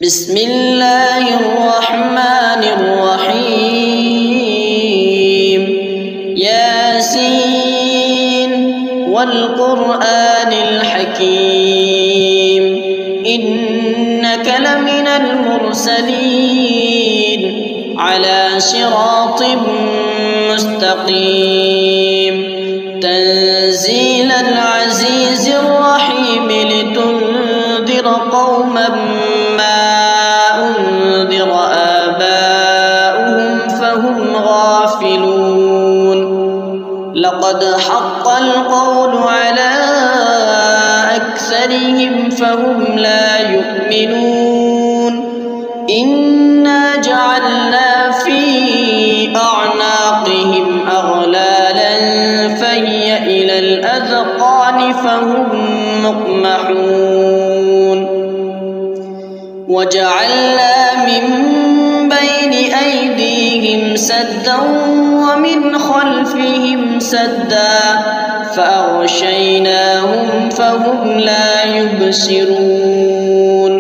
بسم الله الرحمن الرحيم. ياسين والقرآن الحكيم إنك لمن المرسلين على صراط مستقيم تنزيل العزيز الرحيم لتنذر قوما ما أنذر آباؤهم فهم غافلون. لقد حق القول على أكثرهم فهم لا يؤمنون. إنا جعلنا في أعناقهم أغلالا فهي إلى الأذقان فهم مقمحون. وجعلنا من بين أيديهم سدا ومن خلفهم سدا فأغشيناهم فهم لا يبصرون.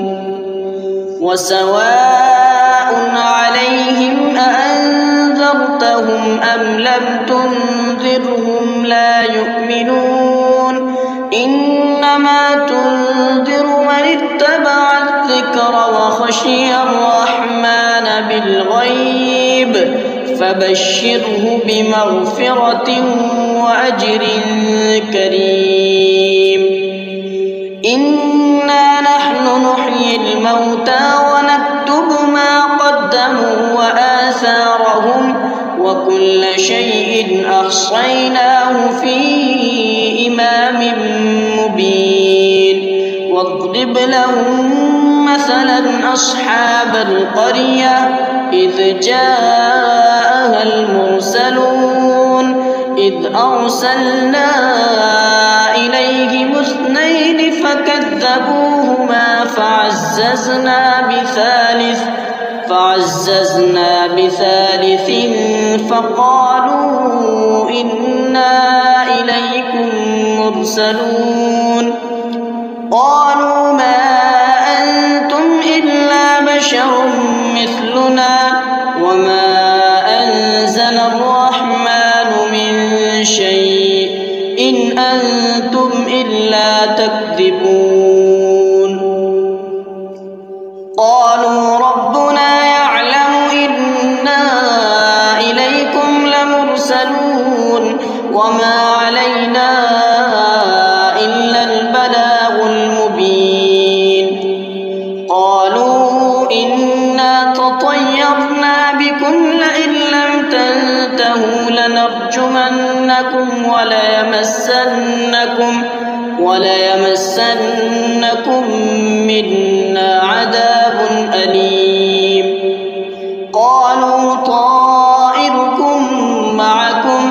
وسواء عليهم أأنذرتهم أم لم تنذرهم لا يؤمنون. إنما تنذر من اتبع الذكر وخشي الرحمن بالغيب فبشره بمغفرة وأجر كريم. إنا نحن نحيي الموتى ونكتب ما قدموا وآثارهم وكل شيء أحصيناه في إمام مبين. واضرب لهم مثلا أصحاب القرية إذ جاءها المرسلون إذ أرسلنا إليهم اثنين فكذبوهما فعززنا بثالث فقالوا إنا إليكم مرسلون. قالوا ما أنتم إلا بشر مثلنا وما أنزل الرحمن من شيء إن أنتم إلا تكذبون. قالوا ربنا يعلم إنا إليكم لمرسلون وما علينا إلا البلاغ المبين. قالوا إنا تطيرنا بكم لئن لم تنتهوا لنرجمنكم وليمسنكم منا عذاب أليم. قالوا طائركم معكم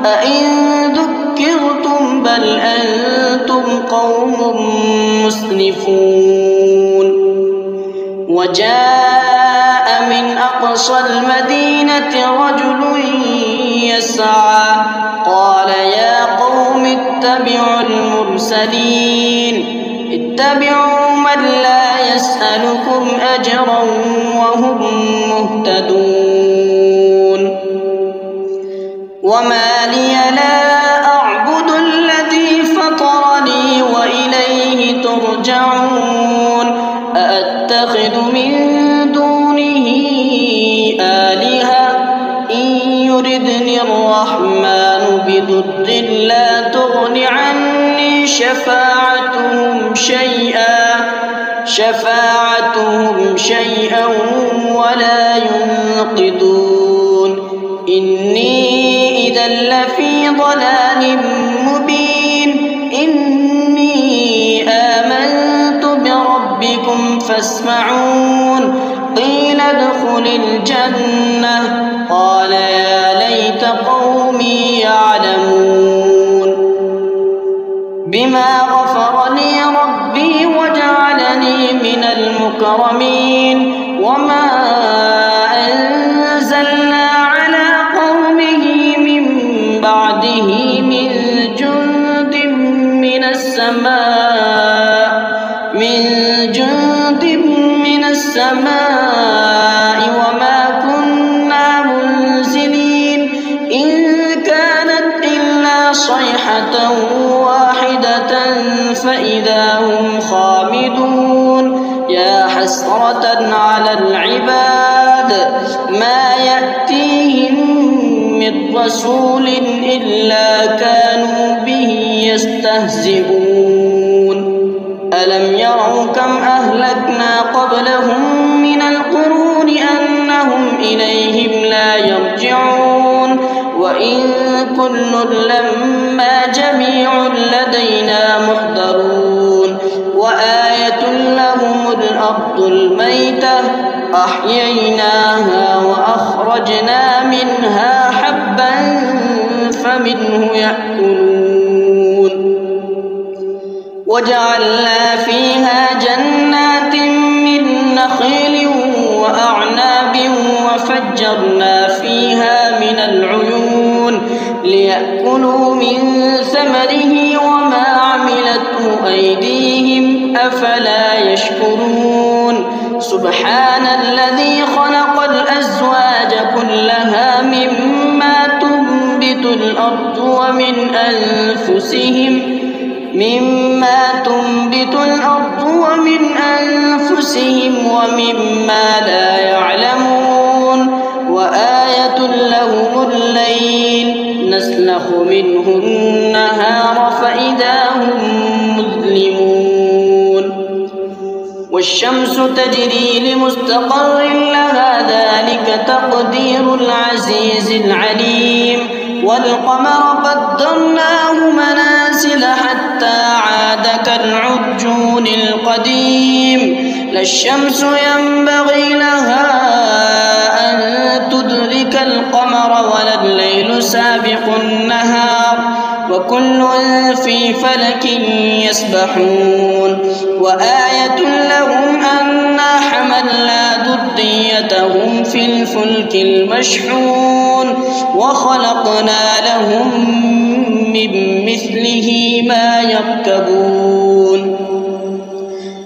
أئن ذكرتم بل أنتم قوم مسرفون. وجاء من أقصى المدينة رجل يسعى قال يا قوم اتبعوا المرسلين اتبعوا من لا يسألكم أجرا وهم مهتدون. وما لي لا أعبد الذي فطرني وإليه ترجعون. أأتخذ من دونه آلهة إن يردني الرحمن بضر لا تغن عني شفاعتهم شيئا ولا ينقذون. إني إذا لفي ضلال مبين. إني آمنت بربكم فاسمعون. قيل ادخل الجنة قال يا ليت قومي يعلمون. بما غفر لي ربي وجعلني من المكرمين. وما أنزلنا على قومه من بعده من جند من السماء السماء وما كنا منزلين إن كانت إلا صيحة واحدة فإذا هم خامدون يا حسرة على العباد ما يأتيهم من رسول إلا كانوا به يستهزئون ألم يروا كم أهلكنا قبلهم من القرون أنهم إليهم لا يرجعون وإن كل لما جميع لدينا محضرون وآية لهم الأرض الميتة أحييناها وأخرجنا منها حبا فمنه يأكلون وجعلنا فيها جنات من نخيل وأعناب وفجرنا فيها من العيون ليأكلوا من ثمره وما عملته أيديهم أفلا يشكرون سبحان الذي خلق الأزواج كلها مما تنبت الأرض ومن أنفسهم ومما لا يعلمون وآية لهم الليل نسلخ منه النهار فإذا هم مظلمون والشمس تجري لمستقر لها ذلك تقدير العزيز العليم والقمر قدرناه منازل حتى عاد كالعرجون القديم لا الشمس ينبغي لها أن تدرك القمر ولا الليل سابق النهار وكل في فلك يسبحون وآية لهم أنا حملنا ذريتهم في الفلك المشحون وخلقنا لهم من مثله ما يركبون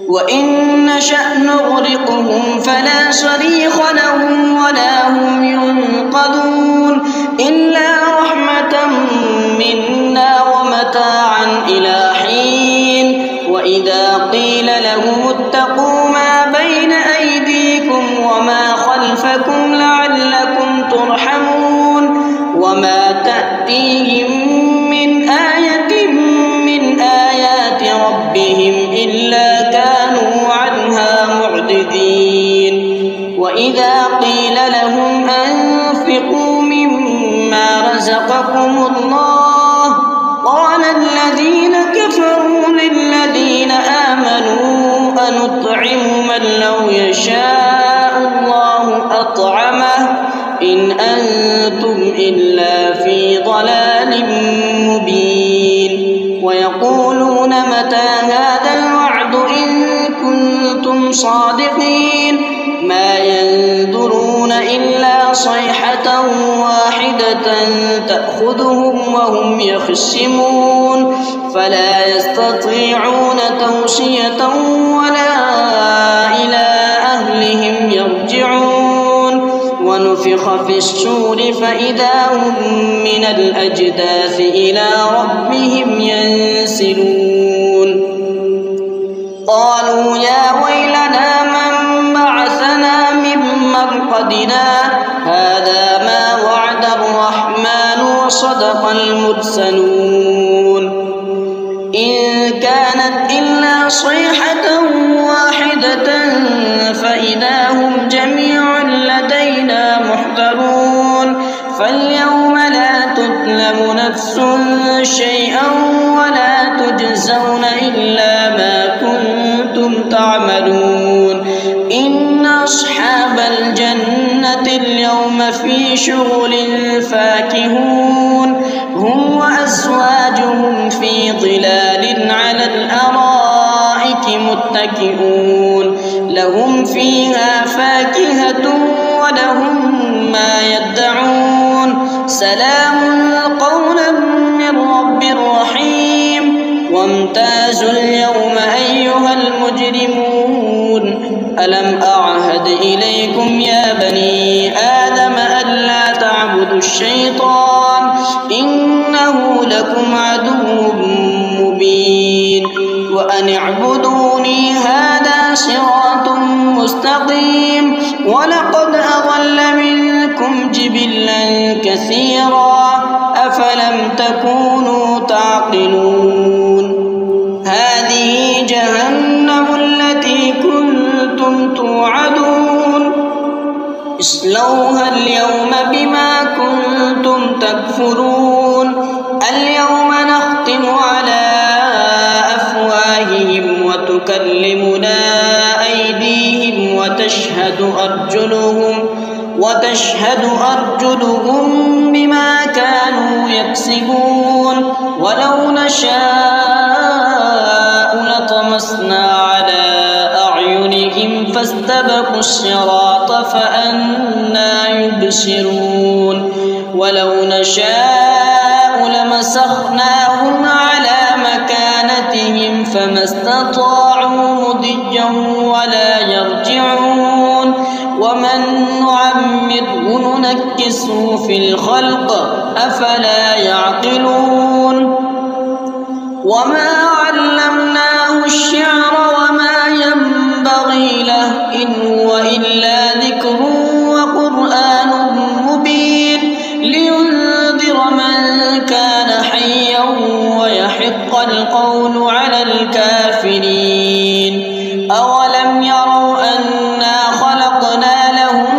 وإن نشأ نغرقهم فلا صريخ لهم ولا هم ينقذون إلا رحمة منا ومتاعا إلى حين وإذا قيل لهم اتقوا ما بين أيديكم وما خلفكم لعلكم ترحمون وما تأتيهم من آية من آيات ربهم إلا كانوا عنها معرضين وإذا قيل لهم أنفقوا مما رزقكم الله قال الذين كفروا للذين آمنوا أنطعم من لو يشاء الله أطعمه إن أنتم إلا في ضلال مبين ويقولون متى هذا الوعد إن كنتم صادقين ما ينظرون إلا صيحة واحدة تأخذهم وهم يخصمون فلا يستطيعون توصية ولا إلى أهلهم يرجعون ونفخ في الصور فإذا هم من الأجداث إلى ربهم ينسلون قالوا يا ويلنا من بعثنا من مرقدنا هذا ما وعد الرحمن وصدق المرسلون إن كانت إلا صيحة واحدة فإذا هم جميع لدينا محضرون فاليوم لا تظلم نفس شيئا ولا تجزون إلا ما كنتم تعملون إن أصحاب الجنة اليوم في شغل فاكهون هم وأزواجهم في ظلال على الأرائك متكئون لهم فيها فاكهة ولهم ما يدعون سلام قولا من رب رحيم وامتازوا اليوم أيها المجرمون ألم أعهد إليكم يا بني آدم ألا تعبدوا الشيطان إنه لكم عدو مبين وأن اعبدوني هذا صراط مستقيم ولقد أضل منكم جبلا كثيرا أفلم تكونوا تعقلون هذه جهنم التي كنتم توعدون اصلوها اليوم بما كنتم تكفرون اليوم نختم على أفواههم وتكلمنا أيديهم وتشهد أرجلهم بما كانوا يكسبون ولو نشاء لطمسنا على أعينهم فاستبقوا الصراط فأنى يبصرون ولو نشاء لمسخناهم على مكانتهم فما استطاعوا مضيا ولا يرجعون ومن نعمره ننكسه في الخلق أفلا يعقلون وما علمناه الشعر وما ينبغي له إن هو إلا ذكر وقرآن مبين لينذر من كان حيا ويحق القول على الكافرين أولم يروا أنا خلقنا لهم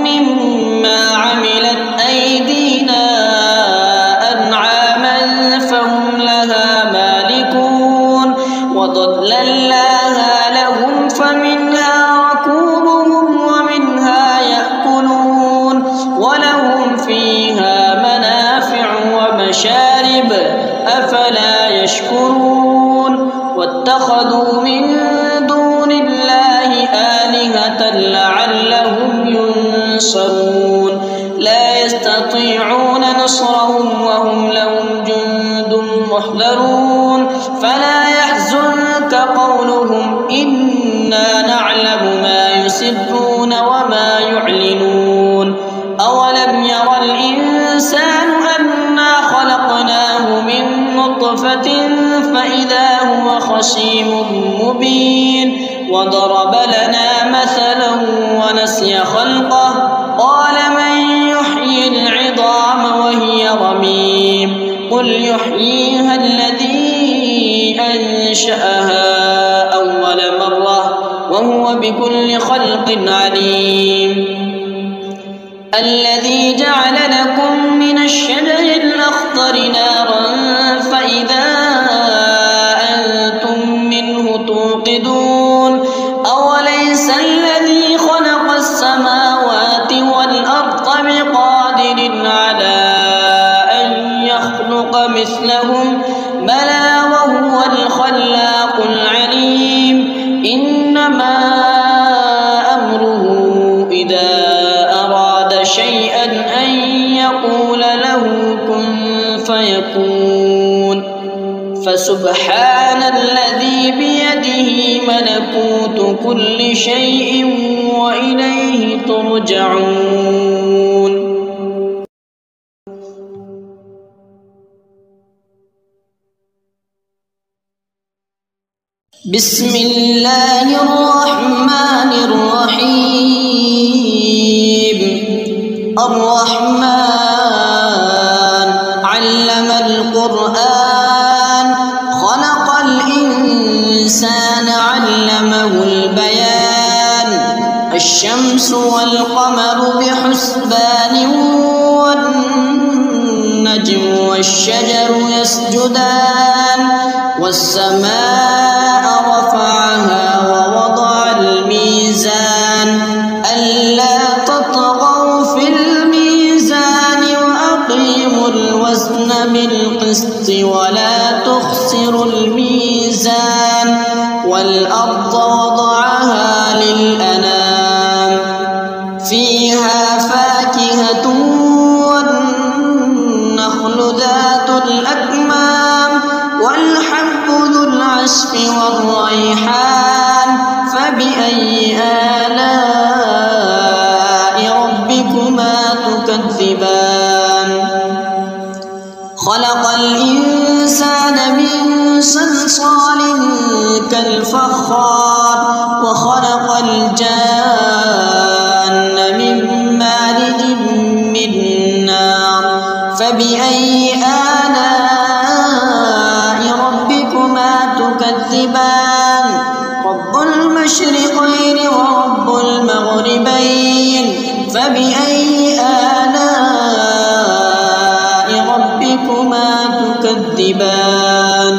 مما عملت أيدينا أنعاما فهم لها مالكون وضللناها لهم فمنها ركوبهم ومنها يأكلون ولهم فيها منافع ومشارب أفلا يشكرون واتخذوا من دون الله آلهة لعلهم ينصرون لا يستطيعون نصرهم وهم لهم جند محضرون فلا يحزنك قولهم إنا نعلم ما يسرون وما يعلنون أولم ير الإنسان أنا خلقناه من نطفة فإذا هو خصيم مبين وضرب لنا مثلا ونسي خلقه قال من يحيي العظام وهي رميم قل يحييها الذي أنشأها أول مرة وهو بكل خلق عليم الذي جعل لكم من الشجر الأخضر نارا فإذا أنتم منه توقدون أوليس الذي خلق السماوات والأرض بقادر على أن يخلق مثلهم بلى وهو الخلاق العليم إنما أمره إذا أراد شيئا أن يقول له كن فيكون فسبحان الذي بيده ملكوت كل شيء وإليه ترجعون بسم الله الرحمن الرحيم الرحمن علم القرآن خلق الإنسان علمه البيان الشمس والقمر بحسبان والنجم والشجر يسجدان والسماء رفعها ووضع الميزان ألا تطغوا في الميزان وأقيموا الوزن بالقسط ولا تخسروا الميزان والأرض وضعها للأنام فيها فاكهة والنخل ذات الأكمام والحب ذو العصف والريحان فبأي تكذبان خلق الإنسان من صلصال كالفخار وخلق الجان من مارج من نار فبأي آلاء ربكما تكذبان رب المشرقين ورب المغربين فبأي آلاء ربكما تكذبان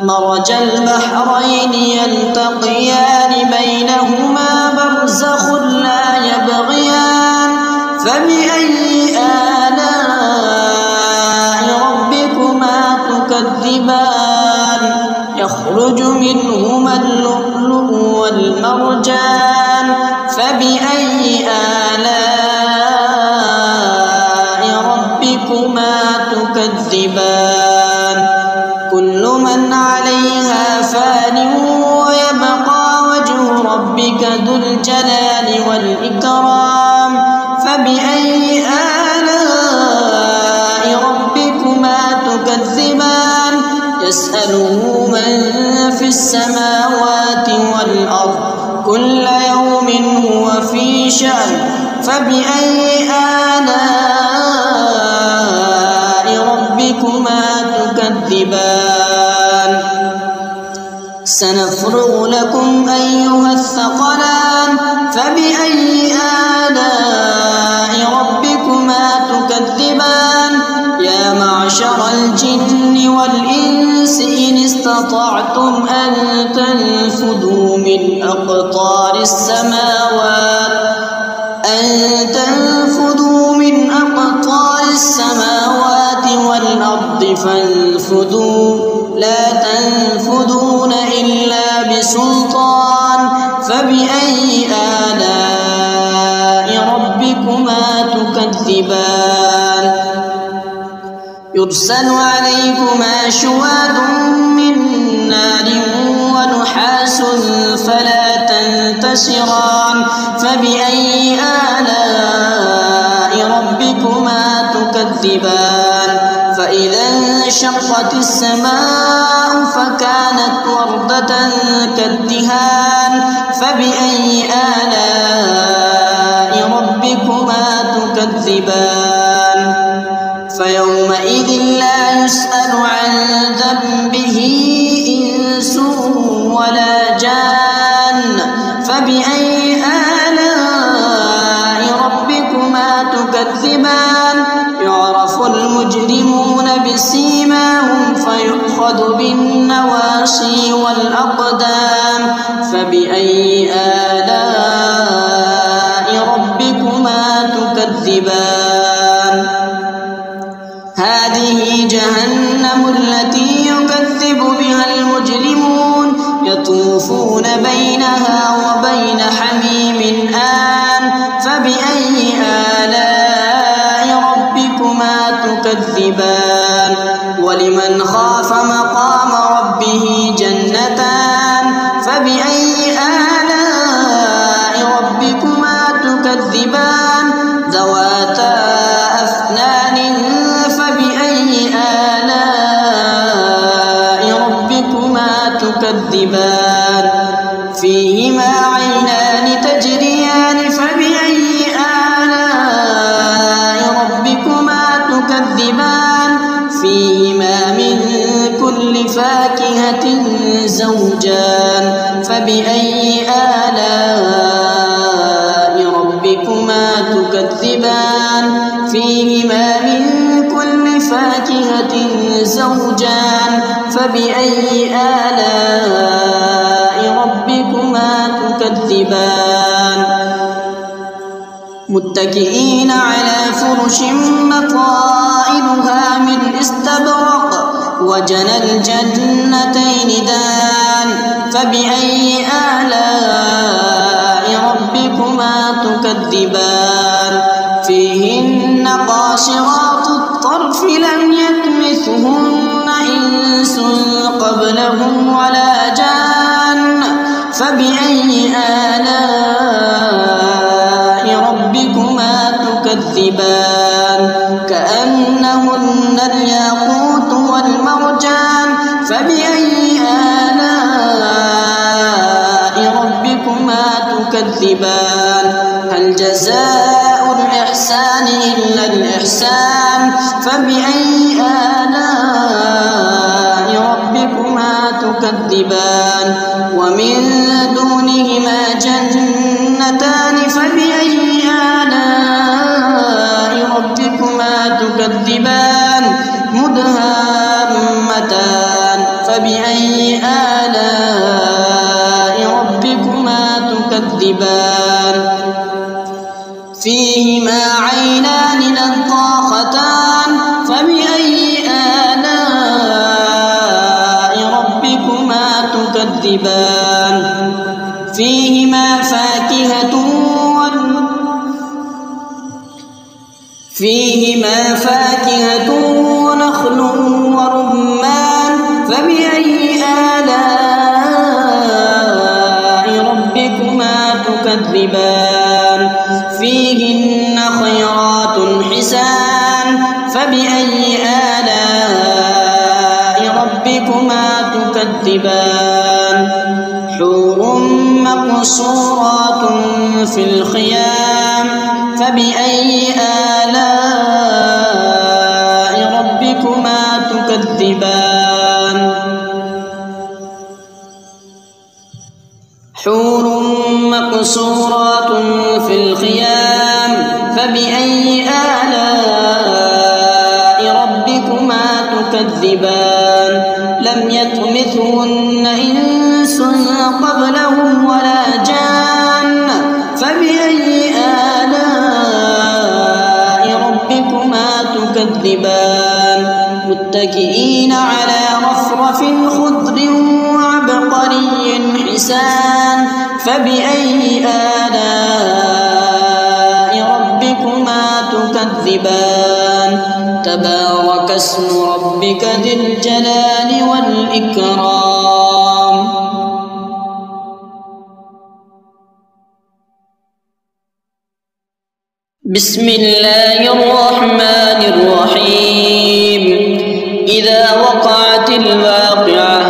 مرج البحرين يلتقيان بينهما برزخ لا يبغيان فبأي آلاء ربكما تكذبان يخرج منهما اللؤلؤ والمرجان فبأي آلاء ربكما تكذبان كل من عليها فان ويبقى وجه ربك ذو الجلال والإكرام فبأي آلاء ربكما تكذبان يسأله من في السماوات والأرض كل يوم هو في شأن فبأي آلاء ربكما تكذبان سنفرغ لكم أيها الثقلان فبأي آلاء ربكما تكذبان يا معشر الجن والإنس إن استطعتم أن تنفذوا من أقطار السماوات والأرض فانفذوا لا تنفذون إلا بسلطان فبأي آلاء ربكما تكذبان يرسل عليكما شواظ من نار ونحاس فلا تنتصران فبأي آلاء ربكما تكذبان فإذا انشقت السماء فكانت وردة كالدهان فبأي آلاء ربكما تكذبان فيومئذ لا يسأل عن ذنبه إنس ولا جان فبأي آلاء ربكما تكذبان يعرف المجرمون بسيماهم فيؤخذ بالنواصي والأقدام فبأي آلاء ربكما تكذبان هذه جهنم التي يكذب بها المجرمون يطوفون بينها وبين حميم آن فبأي آلاء ربكما تكذبان ولمن خاف مقام ربه جنتان فبأي آلاء ربكما تكذبان ذواتا أفنان فبأي آلاء ربكما تكذبان فيهما عينان تجريان فبأي آلاء ربكما تكذبان فيهما من كل فاكهة زوجان فبأي آلاء ربكما تكذبان فيهما من كل فاكهة زوجان فبأي آلاء ربكما تكذبان متكئين على فرش مطائنها من استبرق وجنى الجنتين دان فبأي آلاء ربكما تكذبان فيهن قاصرات الطرف لم يطمثهن إنس قبلهم ولا جان فبأي آلاء ربكما تكذبان تكذبان كأنهن الياقوت والمرجان فبأي آلاء ربكما تكذبان هل جزاء الإحسان إلا الإحسان فبأي آلاء ربكما تكذبان ومن دونهما جنتان فبأي آلاء ربكما تكذبان مدهامتان فبأي آلاء ربكما تكذبان فيهما عينان نضاختان فبأي آلاء ربكما تكذبان فيهما فاكهة ونخل ورمان فبأي آلاء ربكما تكذبان فيهن خيرات حسان فبأي آلاء ربكما تكذبان حور مقصورات في الخيام فبأي آلاء ربكما تكذبان حور مقصورات في الخيام فبأي آلاء ربكما تكذبان لم يطمثهن إنس قبلهم ولا جان فبأي آلاء ربكما تكذبان متكئين على رفرف خضر وعبقري حسان فبأي آلاء ربكما تكذبان تبارك اسم ربك ذي الجلال والإكرام بسم الله الرحمن الرحيم إذا وقعت الواقعة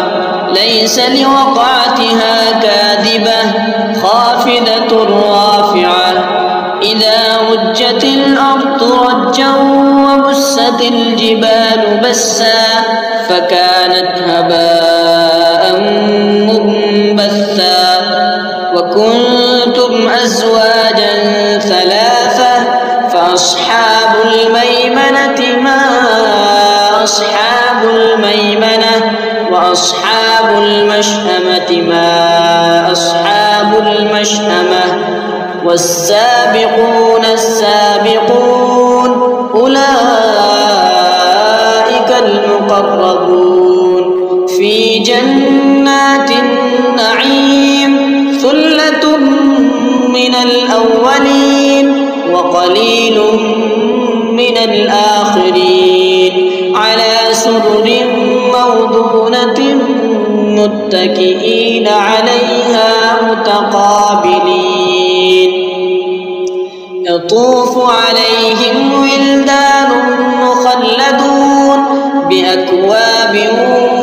ليس لوقعتها كاذبة خافضة رافعة إذا رجت الأرض رجا وبست الجبال بسا فكانت هباء منبثا وكنتم أزواجا ثلاثة فأصحاب الميمنة ما أصحاب الميمنة وأصحاب المشأمة ما أصحاب المشأمة والسابقون السابقون أولئك المقربون في جنات النعيم ثلة من الأولين وقليل من الآخرين على سرر موضونة متكئين عليها متقابلين يطوف عليهم ولدان مخلدون بأكواب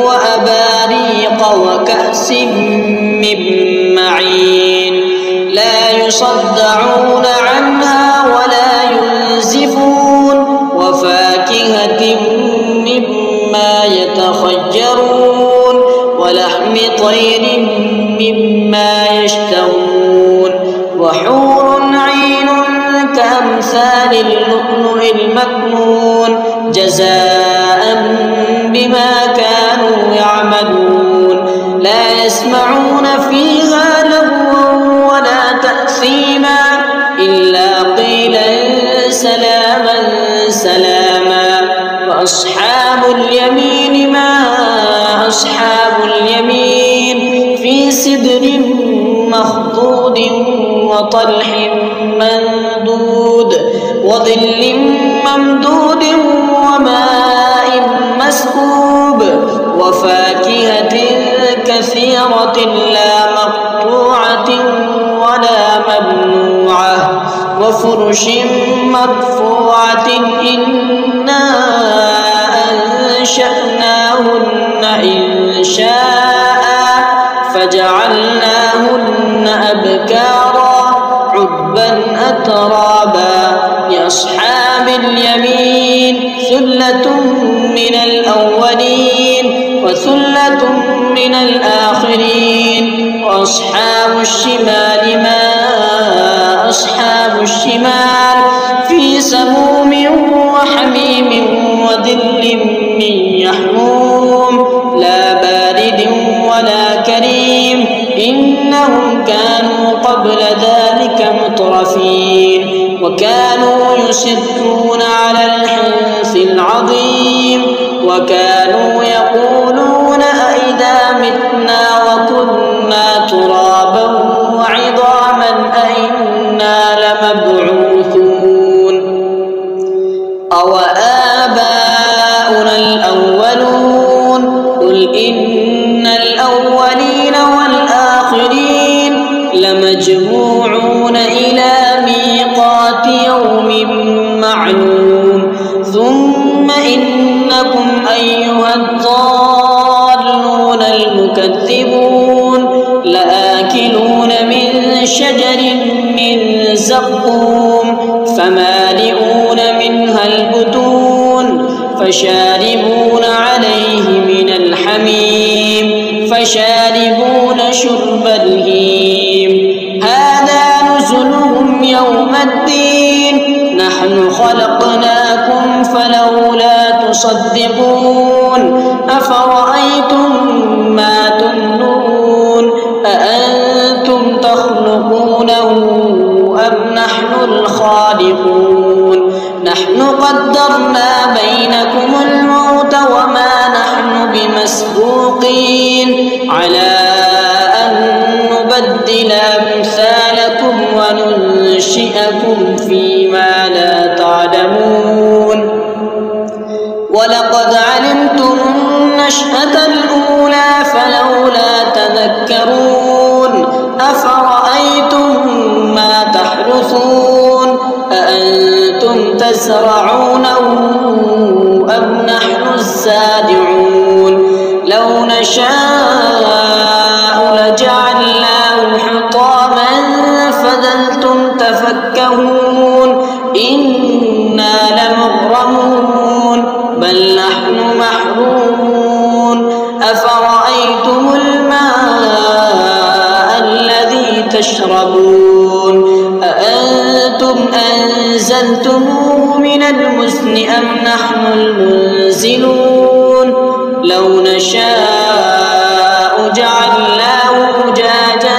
وأباريق وكأس من معين لا يصدعون عنها ولا ينزفون وفاكهة مما يتخيرون ولحم طير مما يشتهون وحور عين كأمثال اللؤلؤ المكنون جزاء بما كانوا يعملون لا يسمعون فيها لغوا ولا تأثيما إلا قيلا سلاما سلاما وأصحاب اليمين ما أصحاب اليمين في سدر مخضود وطلح منضود وظل ممدود وماء مسكوب وفاكهة كثيرة لا مقطوعة ولا ممنوعة وفرش مرفوعة إنا أنشأناهن إنشاء فجعلناهن أبكارا عربا أترابا لأصحاب اليمين ثلة من الأولين وثلة من الآخرين وأصحاب الشمال ما أصحاب الشمال في سموم وحميم وظل من يحموم لا بارد ولا كريم إنهم كانوا قبل ذلك مترفين وكانوا يصرون على الحنث العظيم وكانوا يقولون أئذا متنا وكنا ترابا وعظاما أئنا لمبعوثون أوآباؤنا الأولون قل إن الأولين والآخرين لمجموعون إلى ميقات يوم معلوم ثم إنكم أيها الضالون المكذبون لآكلون من شجر من زقوم فمالئون منها البطون فشاربون عليه من الحميم فشاربون شرب الهيم هذا نزلهم يوم الدين نحن خلقناكم فلولا تصدقون أفرأيتم ما تمنون أأنتم تخلقونه أم نحن الخالقون نحن قدرنا بينكم الموت وما نحن بمسبوقين على أن نبدل أمثالكم وننشئكم فيما لا تعلمون ولقد علمتم النشأة الأولى فلولا تذكرون أفرأيتم ما تحرثون أأنتم تزرعونه أم نحن الزارعون لو نشاء لجعلناه حطاما فظلتم تفكهون إنا لمغرمون بل نحن محرومون أفرأيتم الماء الذي تشربون أأنتم أنزلتموه من المزن أم نحن المنزلون لو نشاء جعلناه أجاجا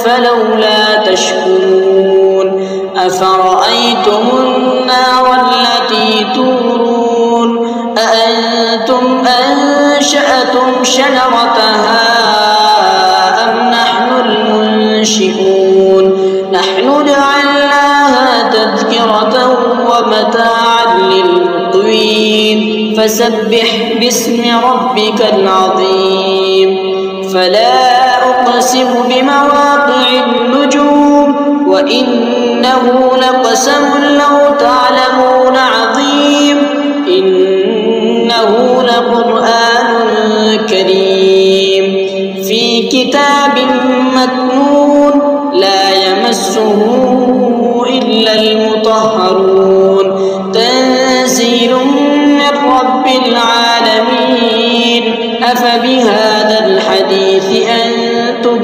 فلولا تشكرون أفرأيتم النار التي تورون أأنتم أنشأتم شجرتها أم نحن المنشئون نحن جعلناها تذكرة ومتاعا للمقوين فسبح باسم ربك العظيم فلا أقسم بمواقع النجوم وإنه لقسم لو تعلمون عظيم إنه لقرآن كريم في كتاب مكنون لا يمسه إلا المطهرون تنزيل من رب العالمين أفبهذا الحديث أنتم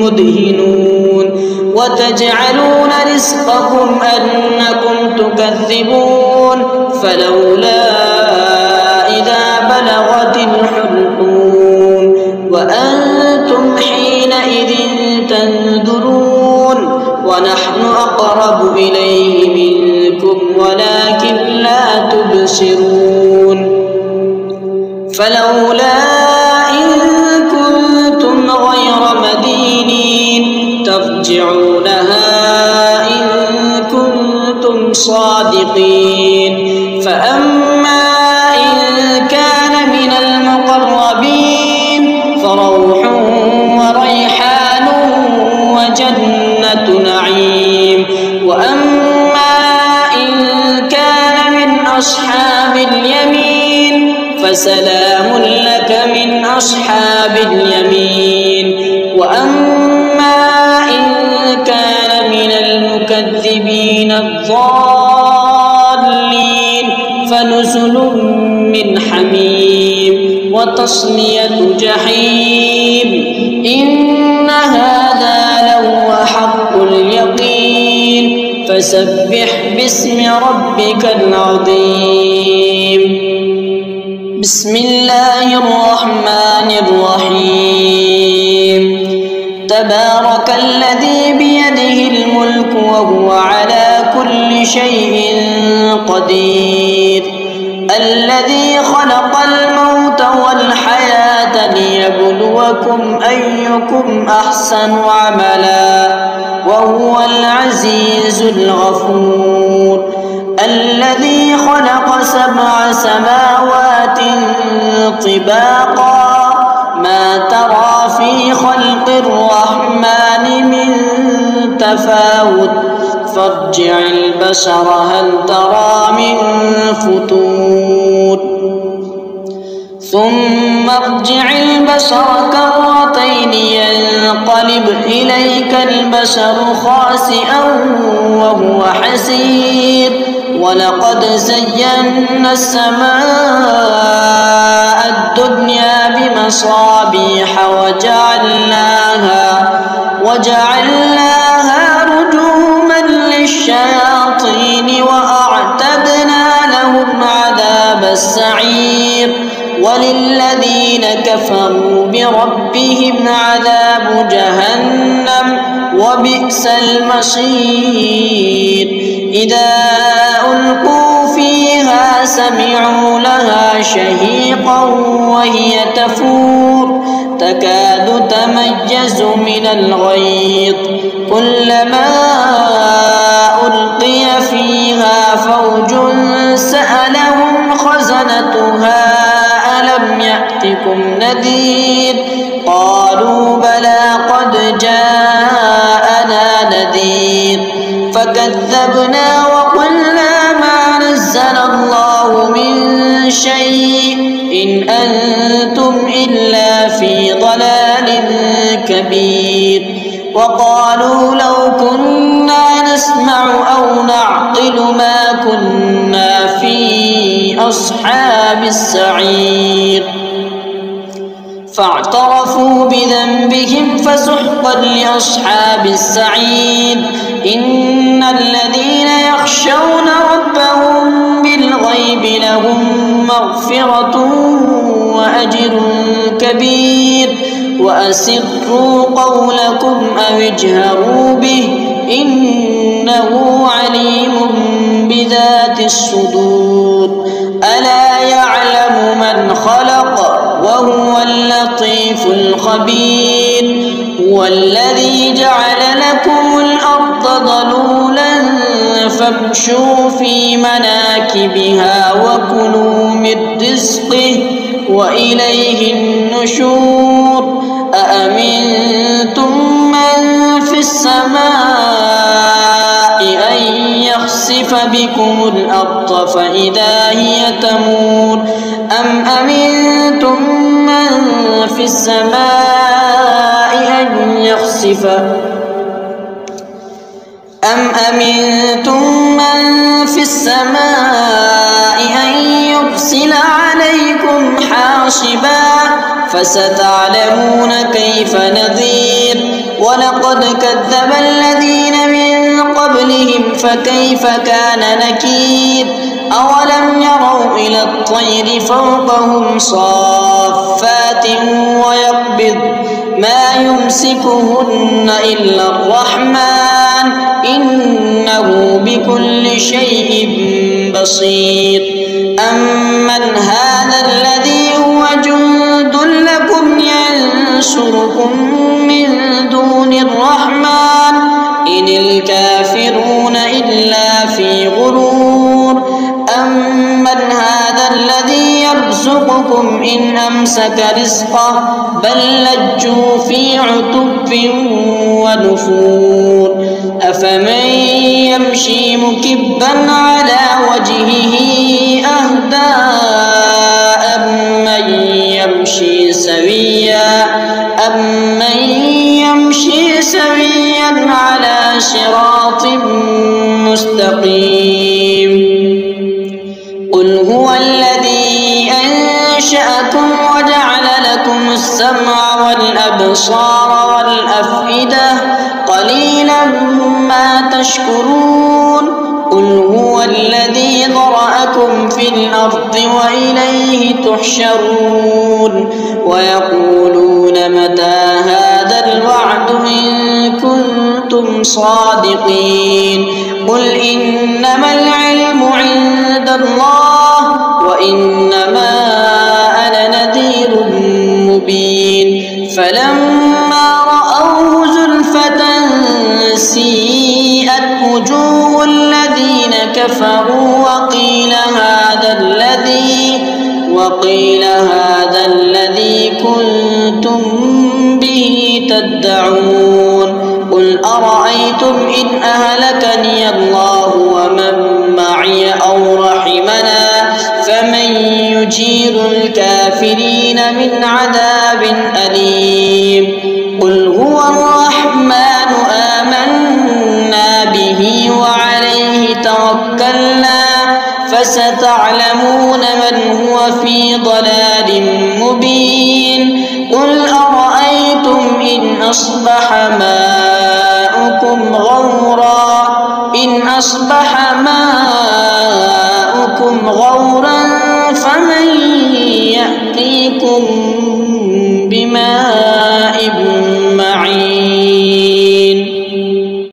مدهنون وتجعلون رزقكم أنكم تكذبون فلولا إذا بلغت الحلقوم وأنتم حينئذ تنظرون ونحن أقرب إليه منكم ولكن لا تبصرون فلولا إن كنتم غير مدينين ترجعونها إن كنتم صادقين فأما إن كان من المقربين فروح وريحان وجنة نعيم وأما أصحاب اليمين فسلام لك من أصحاب اليمين. وأما إن كان من المكذبين الضالين فنزل من حميم وتصلية جحيم. إن هذا لهو حق اليقين فسبح باسم ربك العظيم. بسم الله الرحمن الرحيم. تبارك الذي بيده الملك وهو على كل شيء قدير. الذي خلق الموت والحياة ليبلوكم أيكم أحسن عملا وهو العزيز الغفور. الذي خلق 7 سماوات طباقا ما ترى في خلق الرحمن من تفاوت فارجع البصر هل ترى من فتور ثم ارجع البصر كرتين ينقلب إليك البصر خاسئا وهو حسير. ولقد زينا السماء الدنيا بمصابيح وجعلناها رجوما للشياطين وأعتدنا لهم عذاب السعير. وللذين كفروا بربهم عذاب جهنم وبئس المصير. إذا ألقوا فيها سمعوا لها شهيقا وهي تفور تكاد تميز من الغيظ كلما ألقي فيها فوج سألهم خزنتها ألم يأتكم نذير قالوا بلى قد جاءنا نذير فكذبنا وقلنا ما نزل الله من شيء إن أنتم إلا في ضلال كبير. وقالوا لو كنا نسمع أو نعقل ما كنا في أصحاب السعير فاعترفوا بذنبهم فسحقا لأصحاب السعير. إن الذين يخشون ربهم بالغيب لهم مغفرة وأجر كبير. وأسروا قولكم أو اجهروا به إنه عليم بذات الصدور. ألا يعلم من خلق وهو اللطيف الخبير. هو الذي جعل لكم الأرض ذلولا فامشوا في مناكبها وكلوا من رزقه وإليه النشور. أأمنتم من في السماء أن يخسف بكم الأرض فإذا هي تمور أم أمنتم من في السماء أن يرسل عليكم حاصبا فستعلمون كيف نذير. ولقد كذب الذين من قبلهم فكيف كان نكير. أولم يروا إلى الطير فوقهم صافات ويقبض ما يمسكهن إلا الرحمن إنه بكل شيء بصير. أمن هذا الذي هو جند لكم ينصركم من دون الرحمن إن الكافرون إلا في غرور. أمن هذا الذي يرزقكم يرزقكم إن أمسك رزقه بل لجوا في عتب ونفور أفمن يمشي مكبا على وجهه أهدى أمن يمشي سويا على صراط مستقيم قل هو الذي أنشأكم وجعل لكم السمع والأبصار والأفئدة قليلا ما تشكرون قل هو الذي ذرأكم في الأرض وإليه تحشرون ويقولون متى هذا الوعد إن كنتم صادقين قل إنما العلم عند الله وإنما أنا نذير مبين فلما رأوه زلفة سيئت وجوه الذين كفروا وقيل هذا الذي كنتم به تدعون قل أرأيتم إن أهلكني الله ومن معي أو رحمنا فمن يجير الكافرين من عذاب أليم قل هو الرحمن آمنا به وعليه توكلنا فستعلمون من هو في ضلال مبين قل أرأيتم إن أصبح ماؤكم غورا